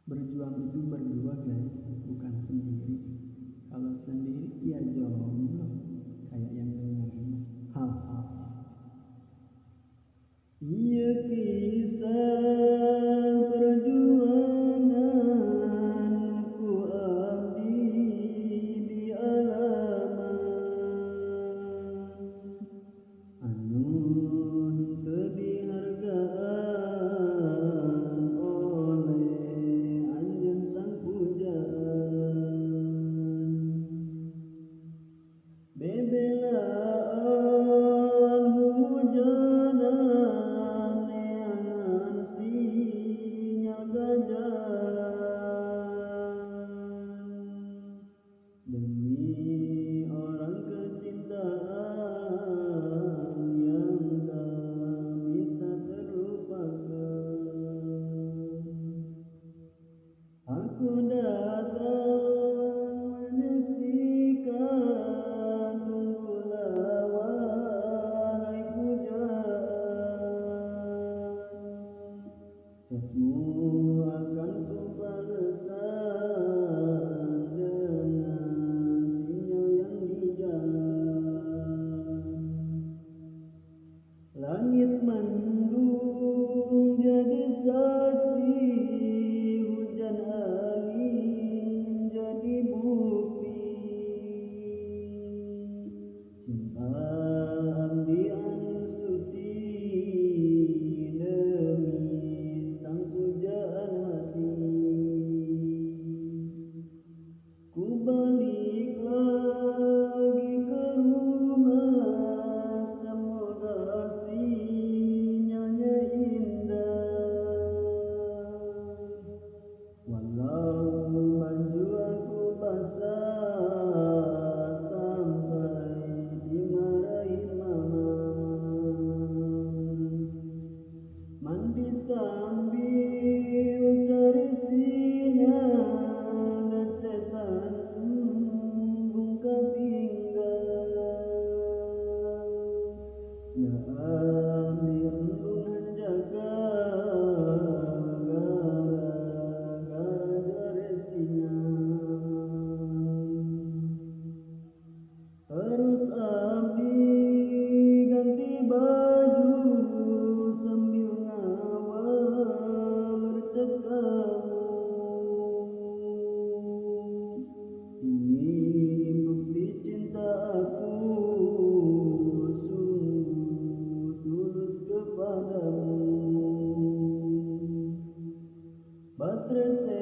Berjuang itu berdua guys, bukan sendiri. Kalau sendiri ya jomblo, kayak yang dengarnya. Hahaha. Iya kisah perjuangan ku abdi di alaman anu teu dihargaan oleh anjeun sang pujaan. Bebelaan hujanan neangan sinyal ganjalan demi orang kecintaan yang tak bisa terlupakan. Aku datang menyaksikan, tunggulah wahai pujaan. Jasmu akan kubalesan dengan sinyal yang di jalan. Langit mendung jadi saksi, hujan angin jadi bukti. Cinta abdi anu suci demi sang pujaan hati. Ku balik lagi ke rumah, semoga sinyalnya indah. Walau baju aku basah sampai dimarahin mama. Mandi sambil cari sinyal, ngecetan embung katinggal. Da abdi embung hanjakan gara-gara jare sinyal. Terus abdi ganti baju sambil ngawal mercek kamu. Ini bukti cinta aku sungguh tulus kepadamu. Baterai